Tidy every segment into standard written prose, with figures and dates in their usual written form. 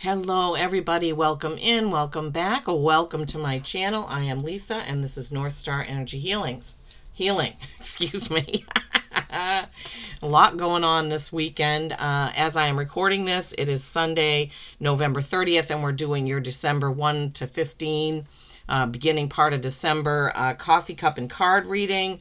Hello, everybody. Welcome in, welcome back, welcome to my channel. I am Lisa, and this is North Star Energy Healing, excuse me. A lot going on this weekend. As I am recording this, it is Sunday, November 30th, and we're doing your December 1 to 15, beginning part of December, coffee cup and card reading.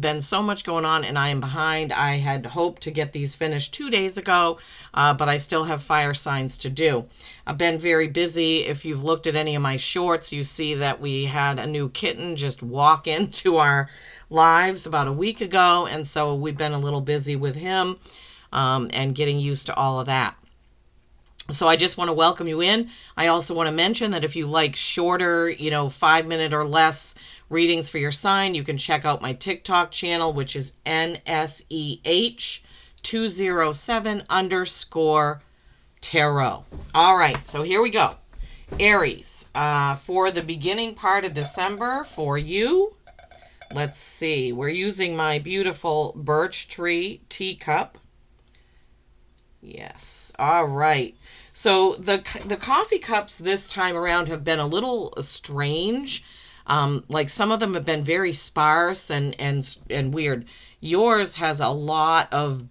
Been so much going on, and I am behind. I had hoped to get these finished 2 days ago, but I still have fire signs to do. I've been very busy. If you've looked at any of my shorts, you see that we had a new kitten just walk into our lives about a week ago, and so we've been a little busy with him and getting used to all of that. So I just want to welcome you in. I also want to mention that if you like shorter, 5-minute or less readings for your sign, you can check out my TikTok channel, which is NSEH207_tarot. All right, so here we go. Aries, for the beginning part of December for you. Let's see. We're using my beautiful birch tree teacup. Yes. All right. So the coffee cups this time around have been a little strange. Like some of them have been very sparse and weird. Yours has a lot of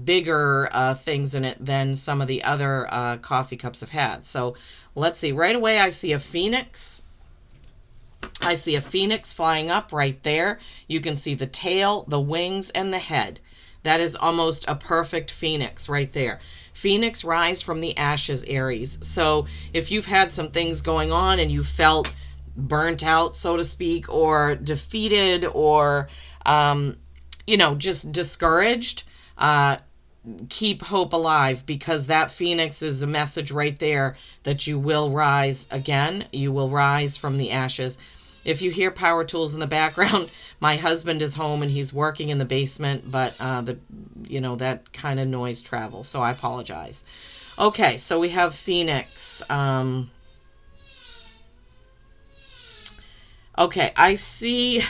bigger things in it than some of the other coffee cups have had. So let's see. Right away, I see a phoenix. I see a phoenix flying up right there. You can see the tail, the wings, and the head. That is almost a perfect phoenix right there. Phoenix rise from the ashes, Aries. So if you've had some things going on and you felt burnt out, so to speak, or defeated or, just discouraged, keep hope alive, because that phoenix is a message right there that you will rise again. You will rise from the ashes. If you hear power tools in the background, my husband is home and he's working in the basement, but that kind of noise travels, so I apologize. Okay, so we have Phoenix. Okay, I see.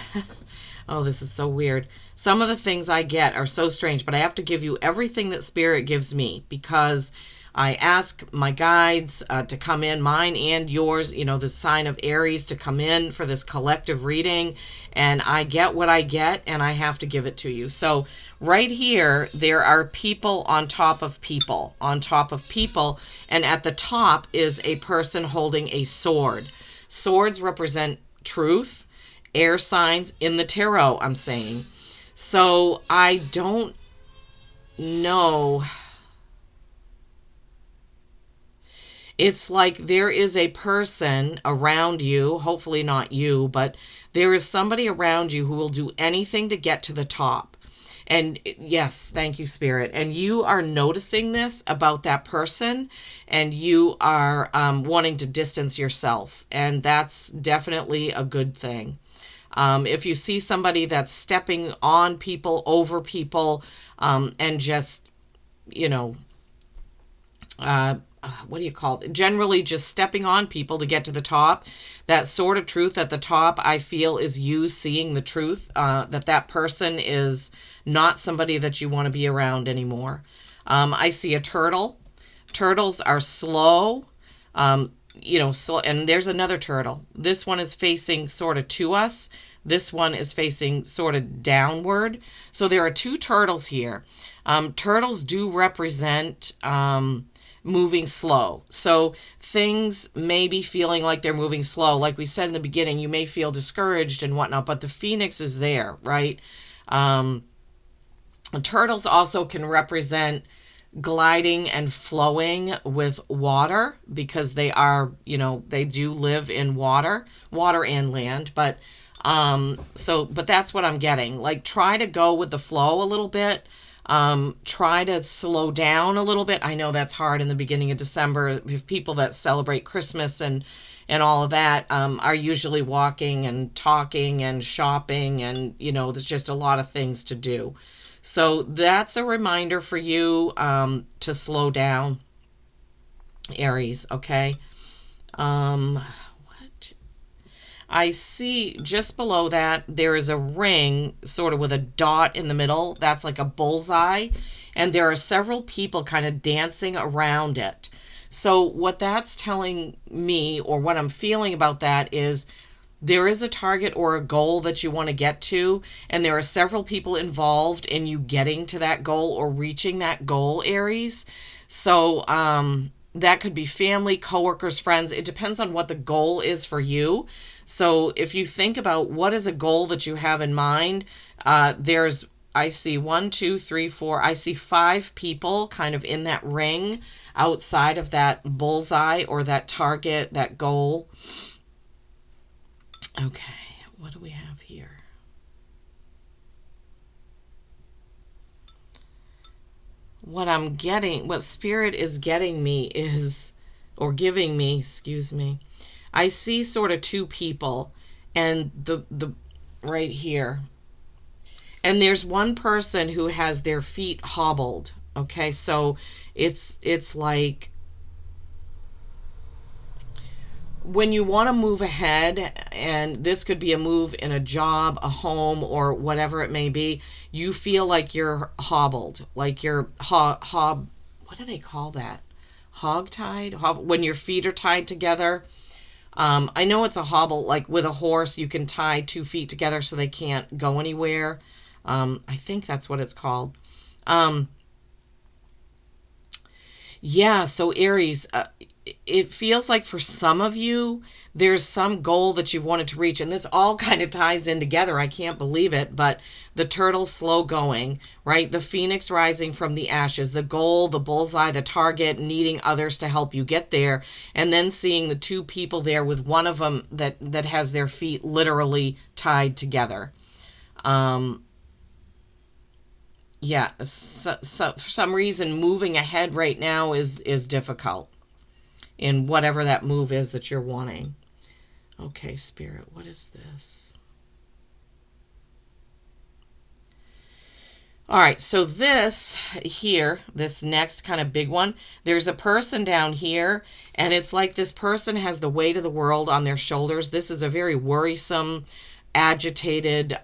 Oh, this is so weird. Some of the things I get are so strange, but I have to give you everything that Spirit gives me, because I ask my guides to come in, mine and yours, the sign of Aries, to come in for this collective reading, and I get what I get, and I have to give it to you. So right here, there are people on top of people, and at the top is a person holding a sword. Swords represent truth, air signs in the tarot, I'm saying. So I don't know. It's like there is a person around you, hopefully not you, but there is somebody around you who will do anything to get to the top. And yes, thank you, Spirit. And you are noticing this about that person, and you are wanting to distance yourself. And that's definitely a good thing. If you see somebody that's stepping on people, over people, and just, what do you call it? Generally just stepping on people to get to the top. That sort of truth at the top, I feel, is you seeing the truth, that person is not somebody that you want to be around anymore. I see a turtle. Turtles are slow, slow, and there's another turtle. This one is facing sort of to us. This one is facing sort of downward. So there are two turtles here. Turtles do represent moving slow. So things may be feeling like they're moving slow. Like we said in the beginning, you may feel discouraged and whatnot, but the phoenix is there, right? Turtles also can represent gliding and flowing with water, because they are, they do live in water and land, but that's what I'm getting. Like, try to go with the flow a little bit. Try to slow down a little bit. I know that's hard in the beginning of December. If people that celebrate Christmas and all of that are usually walking and talking and shopping, and there's just a lot of things to do. So that's a reminder for you to slow down, Aries. Okay. I see just below that there is a ring sort of with a dot in the middle. That's like a bullseye. And there are several people kind of dancing around it. So what that's telling me, or what I'm feeling about that, is there is a target or a goal that you want to get to, and there are several people involved in you getting to that goal or reaching that goal, Aries. So that could be family, coworkers, friends. It depends on what the goal is for you. So if you think about what is a goal that you have in mind, there's, I see one, two, three, four, I see five people kind of in that ring outside of that bullseye or that target, that goal. Okay, what do we have here? What I'm getting, what Spirit is getting me is, or giving me, excuse me, I see sort of two people, and the right here. And there's one person who has their feet hobbled. Okay, so it's like when you want to move ahead, and this could be a move in a job, a home, or whatever it may be, you feel like you're hobbled, like you're what do they call that? Hog-tied? When your feet are tied together. I know it's a hobble, like with a horse, you can tie 2 feet together so they can't go anywhere. I think that's what it's called. Um, yeah, so Aries, it feels like for some of you, there's some goal that you've wanted to reach, and this all kind of ties in together. I can't believe it, but the turtle slow going, right? The phoenix rising from the ashes, the goal, the bullseye, the target, needing others to help you get there, and then seeing the two people there with one of them that has their feet literally tied together. Um, yeah, so for some reason, moving ahead right now is difficult in whatever that move is that you're wanting. Okay, Spirit, what is this? All right, so this here, this next kind of big one, there's a person down here, and it's like this person has the weight of the world on their shoulders. This is a very worrisome, agitated,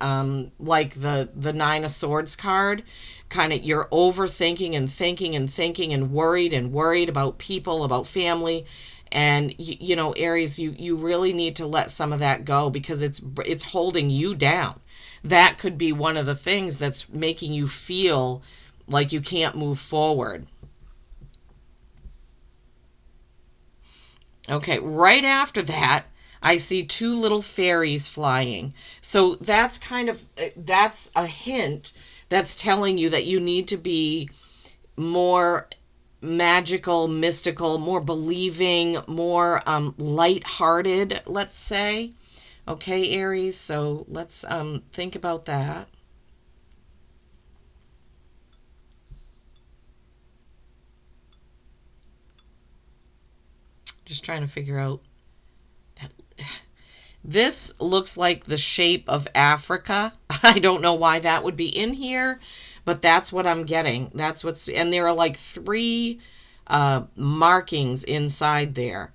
like the Nine of Swords card. Kind of, you're overthinking and thinking and thinking and worried about people, about family. And you know, Aries, you really need to let some of that go because it's holding you down. That could be one of the things that's making you feel like you can't move forward. Okay, right after that, I see two little fairies flying. So that's kind of, that's a hint that's telling you that you need to be more magical, mystical, more believing, more light-hearted, let's say. Okay, Aries, so let's think about that. Just trying to figure out that. This looks like the shape of Africa. I don't know why that would be in here, but that's what I'm getting. That's what's, and there are like three markings inside there,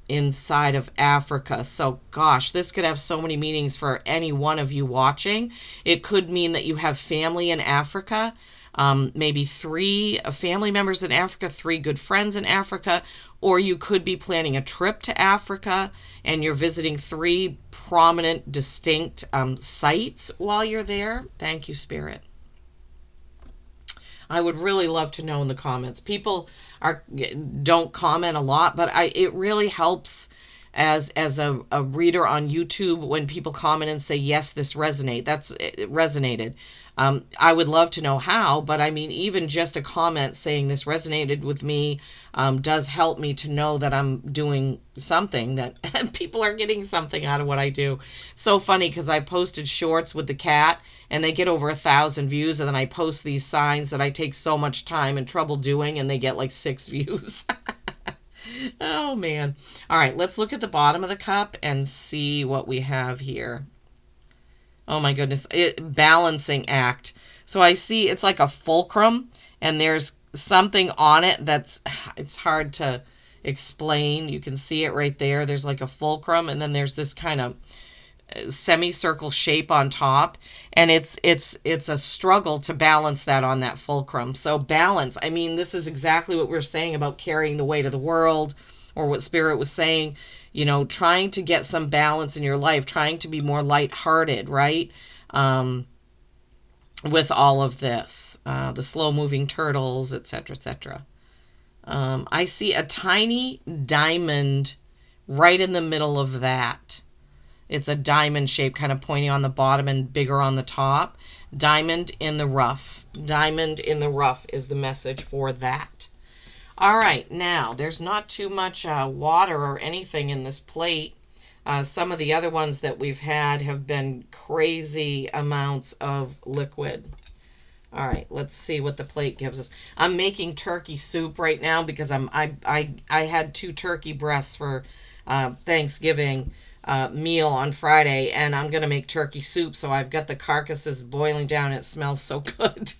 inside of Africa. So, gosh, this could have so many meanings for any one of you watching. It could mean that you have family in Africa. Maybe three family members in Africa, three good friends in Africa, or you could be planning a trip to Africa and you're visiting three prominent, distinct sites while you're there. Thank you, Spirit. I would really love to know in the comments. People don't comment a lot, but it really helps as a reader on YouTube when people comment and say, yes, this it resonated. I would love to know how, but I mean, even just a comment saying this resonated with me does help me to know that I'm doing something, that people are getting something out of what I do. So funny because I posted shorts with the cat and they get over 1,000 views, and then I post these signs that I take so much time and trouble doing and they get like 6 views. Oh man. All right, let's look at the bottom of the cup and see what we have here. Oh my goodness, balancing act. So I see it's like a fulcrum and there's something on it that's, it's hard to explain. You can see it right there. There's like a fulcrum and then there's this kind of semicircle shape on top, and it's a struggle to balance that on that fulcrum. So balance, I mean, this is exactly what we're saying about carrying the weight of the world, or what Spirit was saying, trying to get some balance in your life, trying to be more lighthearted, right? With all of this, the slow moving turtles, etc., etc. I see a tiny diamond right in the middle of that. It's a diamond shape, kind of pointing on the bottom and bigger on the top. Diamond in the rough. Diamond in the rough is the message for that. All right, now there's not too much water or anything in this plate. Some of the other ones that we've had have been crazy amounts of liquid. All right, let's see what the plate gives us. I'm making turkey soup right now because I had 2 turkey breasts for Thanksgiving meal on Friday, and I'm gonna make turkey soup. So I've got the carcasses boiling down. It smells so good.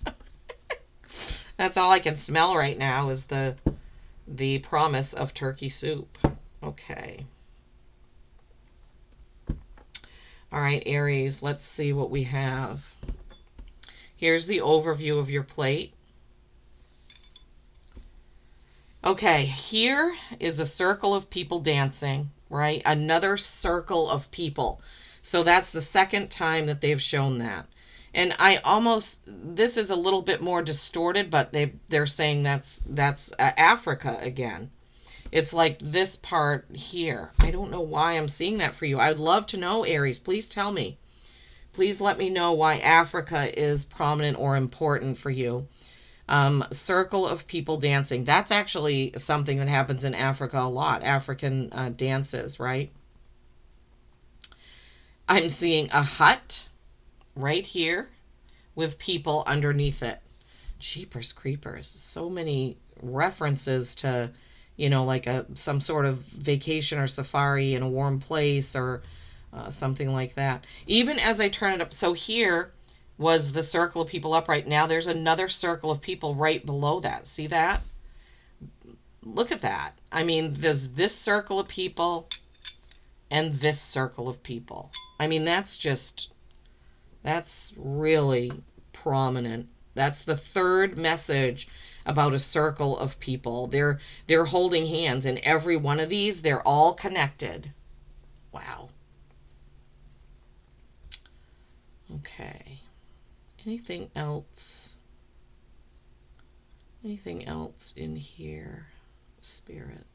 That's all I can smell right now is the promise of turkey soup. Okay. All right, Aries, let's see what we have. Here's the overview of your plate. Okay, here is a circle of people dancing, right? Another circle of people. So that's the second time that they've shown that. And this is a little bit more distorted, but they're saying that's Africa again. It's like this part here. I don't know why I'm seeing that for you. I would love to know, Aries. Please tell me. Please let me know why Africa is prominent or important for you. Circle of people dancing. That's actually something that happens in Africa a lot. African dances, right? I'm seeing a hut right here with people underneath it. Jeepers creepers. So many references to, like some sort of vacation or safari in a warm place, or something like that. Even as I turn it up, so here was the circle of people up right now. There's another circle of people right below that. See that? Look at that. I mean, there's this circle of people and this circle of people. I mean, that's really prominent. That's the third message about a circle of people. They're holding hands, and every one of these, they're all connected. Wow. Okay. Anything else? Anything else in here, Spirit?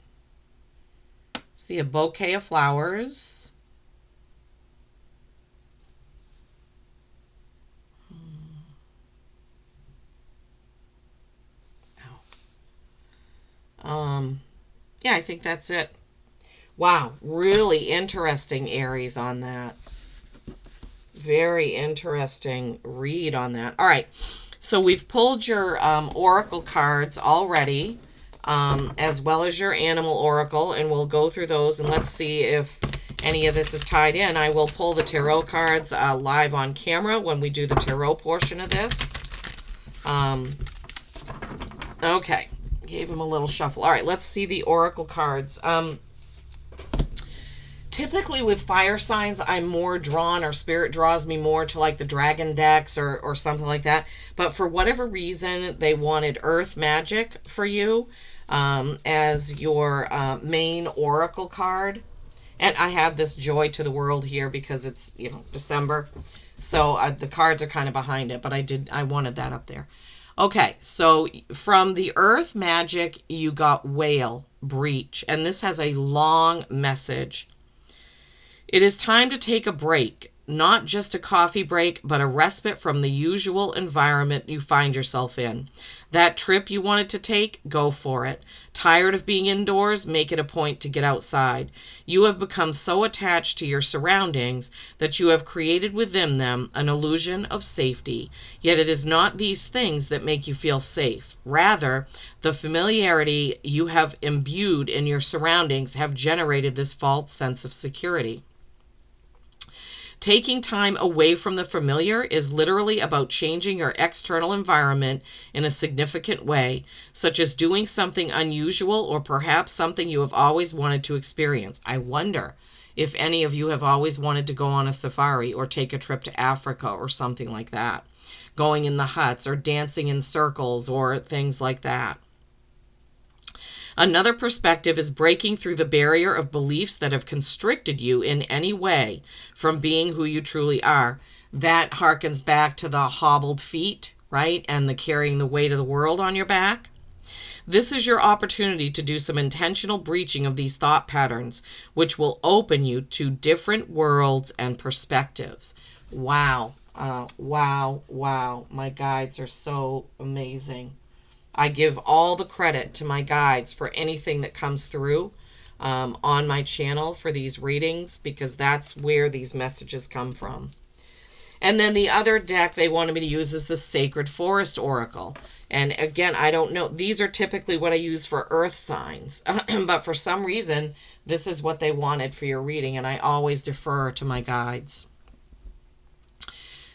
See a bouquet of flowers. Yeah, I think that's it. Wow, really interesting, Aries, on that. Very interesting read on that. All right, so we've pulled your oracle cards already, as well as your animal oracle, and we'll go through those, and let's see if any of this is tied in. I will pull the tarot cards live on camera when we do the tarot portion of this. Okay, gave him a little shuffle. All right, let's see the oracle cards. Typically with fire signs, I'm more drawn, or Spirit draws me more to like the dragon decks or something like that. But for whatever reason, they wanted earth magic for you as your main oracle card. And I have this joy to the world here because it's, December. So the cards are kind of behind it, but I wanted that up there. Okay, so from the earth magic, you got whale, breach, and this has a long message. It is time to take a break, not just a coffee break, but a respite from the usual environment you find yourself in. That trip you wanted to take, go for it. Tired of being indoors? Make it a point to get outside. You have become so attached to your surroundings that you have created within them an illusion of safety. Yet it is not these things that make you feel safe. Rather, the familiarity you have imbued in your surroundings have generated this false sense of security. Taking time away from the familiar is literally about changing your external environment in a significant way, such as doing something unusual or perhaps something you have always wanted to experience. I wonder if any of you have always wanted to go on a safari or take a trip to Africa or something like that, going in the huts or dancing in circles or things like that. Another perspective is breaking through the barrier of beliefs that have constricted you in any way from being who you truly are. That harkens back to the hobbled feet, right? And the carrying the weight of the world on your back. This is your opportunity to do some intentional breaching of these thought patterns, which will open you to different worlds and perspectives. Wow. Wow. Wow. My guides are so amazing. I give all the credit to my guides for anything that comes through on my channel for these readings, because that's where these messages come from. And then the other deck they wanted me to use is the Sacred Forest Oracle. And again, I don't know. These are typically what I use for earth signs. But for some reason, this is what they wanted for your reading. And I always defer to my guides.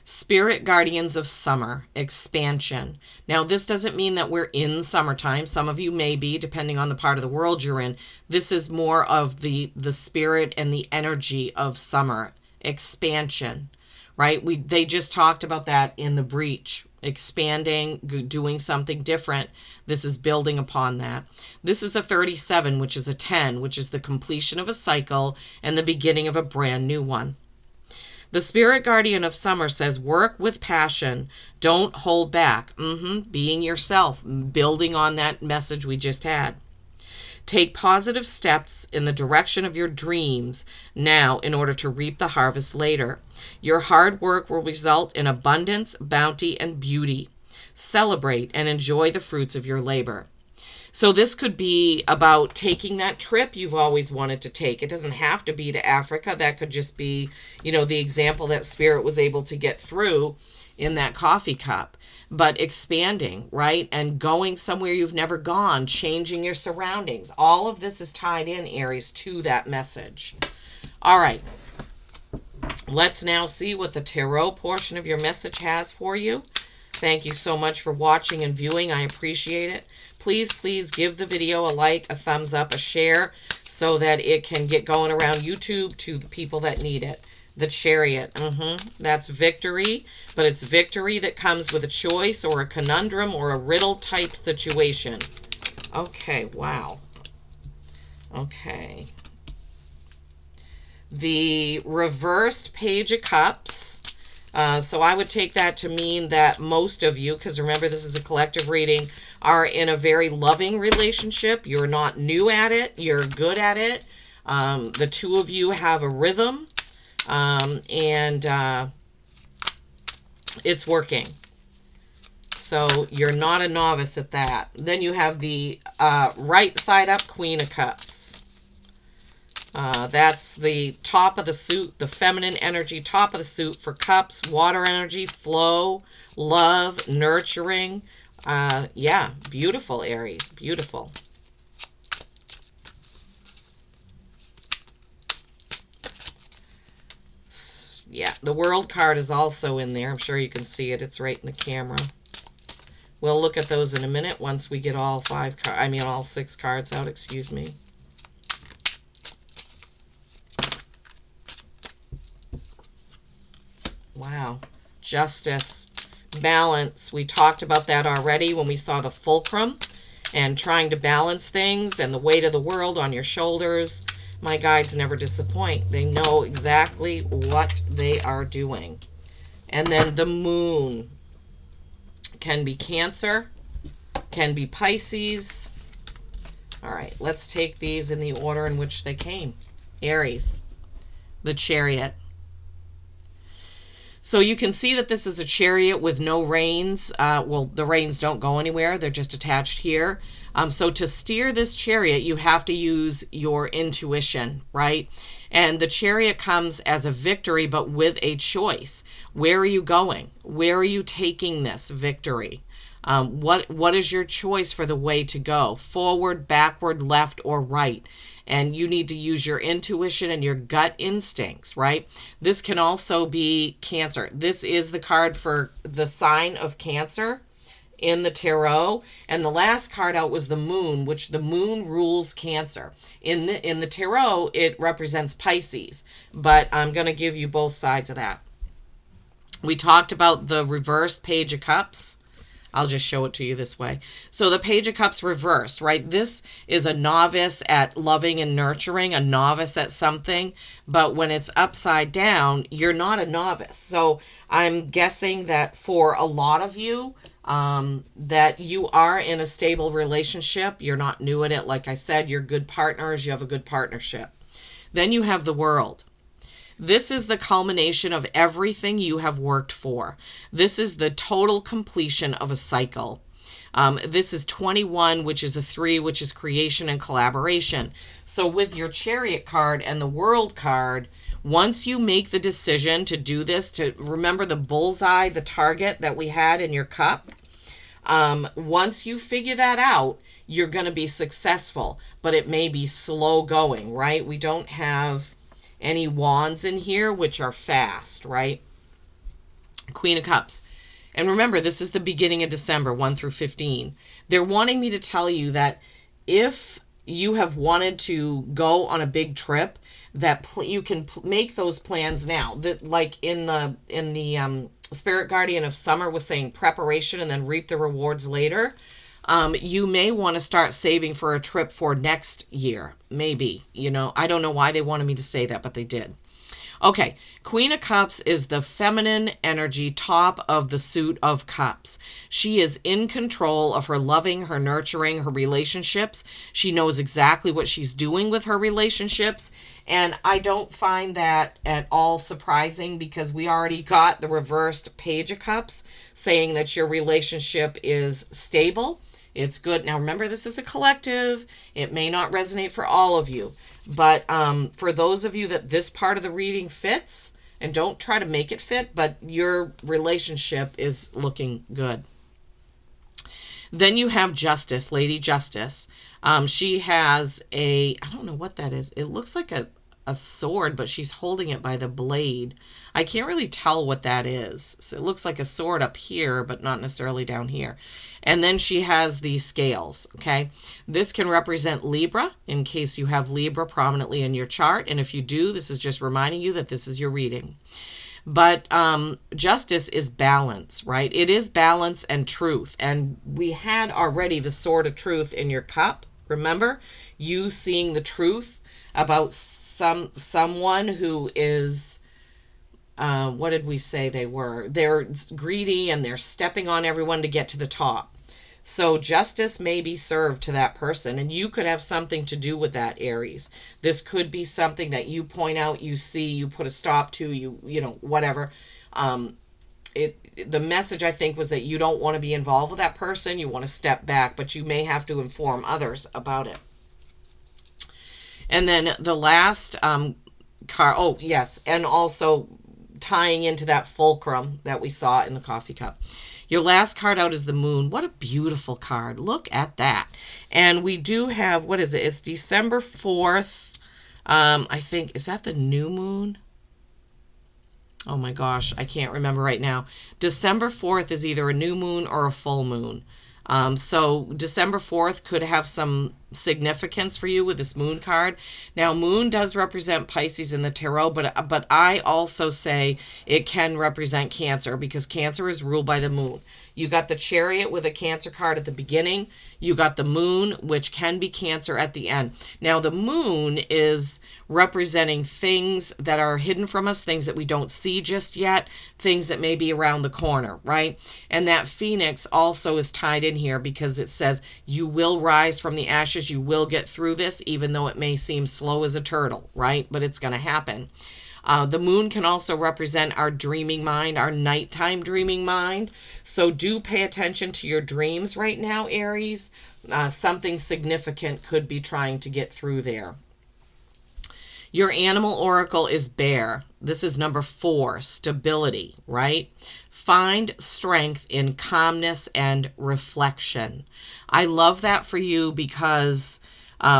Spirit Guardians of Summer, Expansion. Now, this doesn't mean that we're in summertime. Some of you may be, depending on the part of the world you're in. This is more of the spirit and the energy of summer. Expansion, right? They just talked about that in the breach. Expanding, doing something different. This is building upon that. This is a 37, which is a 10, which is the completion of a cycle and the beginning of a brand new one. The Spirit Guardian of Summer says, work with passion. Don't hold back. Being yourself, building on that message we just had. Take positive steps in the direction of your dreams now in order to reap the harvest later. Your hard work will result in abundance, bounty, and beauty. Celebrate and enjoy the fruits of your labor. So this could be about taking that trip you've always wanted to take. It doesn't have to be to Africa. That could just be, the example that Spirit was able to get through in that coffee cup. But expanding, right? And going somewhere you've never gone, changing your surroundings. All of this is tied in, Aries, to that message. All right. Let's now see what the tarot portion of your message has for you. Thank you so much for watching and viewing. I appreciate it. Please give the video a like, a thumbs up, a share, so that it can get going around YouTube to the people that need it. The Chariot, that's victory, but it's victory that comes with a choice or a conundrum or a riddle type situation. Okay, wow. Okay. The reversed Page of Cups. So I would take that to mean that most of you, because remember this is a collective reading, are in a very loving relationship. You're not new at it. You're good at it. The two of you have a rhythm, and it's working. So you're not a novice at that. Then you have the right side up Queen of Cups. That's the top of the suit, the feminine energy, top of the suit for cups, water energy, flow, love, nurturing. Yeah, beautiful, Aries, beautiful. Yeah, the World card is also in there. I'm sure you can see it. It's right in the camera. We'll look at those in a minute once we get all all 6 cards out, excuse me. Wow. Justice, balance. We talked about that already when we saw the fulcrum and trying to balance things and the weight of the world on your shoulders. My guides never disappoint. They know exactly what they are doing. And then the Moon can be Cancer, can be Pisces. All right, let's take these in the order in which they came. Aries, the Chariot. So you can see that this is a chariot with no reins. Well, the reins don't go anywhere. They're just attached here. So to steer this chariot, you have to use your intuition, right? And the chariot comes as a victory, but with a choice. Where are you going? Where are you taking this victory? What is your choice for the way to go? Forward, backward, left, or right? And you need to use your intuition and your gut instincts, right? This can also be Cancer. This is the card for the sign of Cancer. in the tarot, and the last card out was the moon, which the moon rules Cancer. In the tarot, it represents Pisces, but I'm going to give you both sides of that. We talked about the reversed Page of Cups. I'll just show it to you this way. So the Page of Cups reversed, right? This is a novice at loving and nurturing, a novice at something. But when it's upside down, you're not a novice. So I'm guessing that for a lot of you, that you are in a stable relationship. You're not new at it. Like I said, you're good partners. You have a good partnership. Then you have the World. This is the culmination of everything you have worked for. This is the total completion of a cycle. This is 21, which is a 3, which is creation and collaboration. So with your Chariot card and the World card, once you make the decision to do this, to remember the bullseye, the target that we had in your cup, once you figure that out, you're going to be successful, but it may be slow going, right? We don't have any wands in here, which are fast, right? Queen of Cups. And remember, this is the beginning of December, 1 through 15. They're wanting me to tell you that if you have wanted to go on a big trip, that you can make those plans now. That, like in the Spirit Guardian of Summer was saying, preparation and then reap the rewards later. You may want to start saving for a trip for next year. Maybe, I don't know why they wanted me to say that, but they did. Okay, Queen of Cups is the feminine energy, top of the suit of cups. She is in control of her loving, her nurturing, her relationships. She knows exactly what she's doing with her relationships. And I don't find that at all surprising, because we already got the reversed Page of Cups saying that your relationship is stable. It's good. Now, remember, this is a collective. It may not resonate for all of you. But for those of you that this part of the reading fits, and don't try to make it fit, but your relationship is looking good. Then you have Justice, Lady Justice. She has I don't know what that is. It looks like a sword, but she's holding it by the blade. I can't really tell what that is. So it looks like a sword up here, but not necessarily down here. And then she has the scales, okay? This can represent Libra, in case you have Libra prominently in your chart. And if you do, this is just reminding you that this is your reading. But Justice is balance, right? It is balance and truth. And we had already the Sword of Truth in your cup. Remember? You seeing the truth about someone who is, what did we say they were? They're greedy and they're stepping on everyone to get to the top. So justice may be served to that person, and you could have something to do with that, Aries. This could be something that you point out, you see, you put a stop to, whatever. The message, I think, was that you don't want to be involved with that person. You want to step back, but you may have to inform others about it. And then the last card, oh, yes, and also tying into that fulcrum that we saw in the coffee cup. Your last card out is the moon. What a beautiful card. Look at that. And we do have, what is it? It's December 4th. I think, is that the new moon? Oh my gosh, I can't remember right now. December 4th is either a new moon or a full moon. So December 4th could have some significance for you with this moon card. Now, moon does represent Pisces in the tarot, but I also say it can represent Cancer, because Cancer is ruled by the moon. You got the Chariot with a Cancer card at the beginning. You got the moon, which can be Cancer at the end. Now, the moon is representing things that are hidden from us, things that we don't see just yet, things that may be around the corner, right? And that Phoenix also is tied in here, because it says you will rise from the ashes, you will get through this, even though it may seem slow as a turtle, right? But it's going to happen. The moon can also represent our dreaming mind, our nighttime dreaming mind. So do pay attention to your dreams right now, Aries. Something significant could be trying to get through there. Your animal oracle is bear. This is number 4, stability, right? Find strength in calmness and reflection. I love that for you, because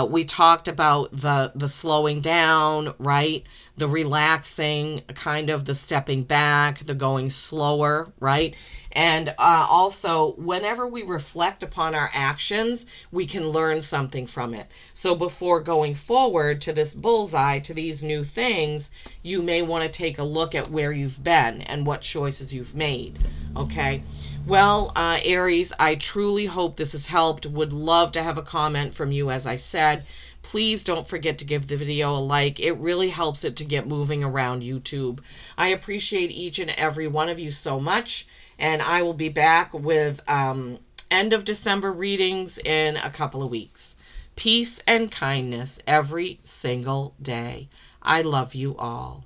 we talked about the slowing down, right? The relaxing, kind of the stepping back, the going slower, right? And also, whenever we reflect upon our actions, we can learn something from it. So before going forward to this bullseye, to these new things, you may want to take a look at where you've been and what choices you've made. Okay. Well, Aries, I truly hope this has helped. Would love to have a comment from you, as I said. Please don't forget to give the video a like. It really helps it to get moving around YouTube. I appreciate each and every one of you so much, and I will be back with end of December readings in a couple of weeks. Peace and kindness every single day. I love you all.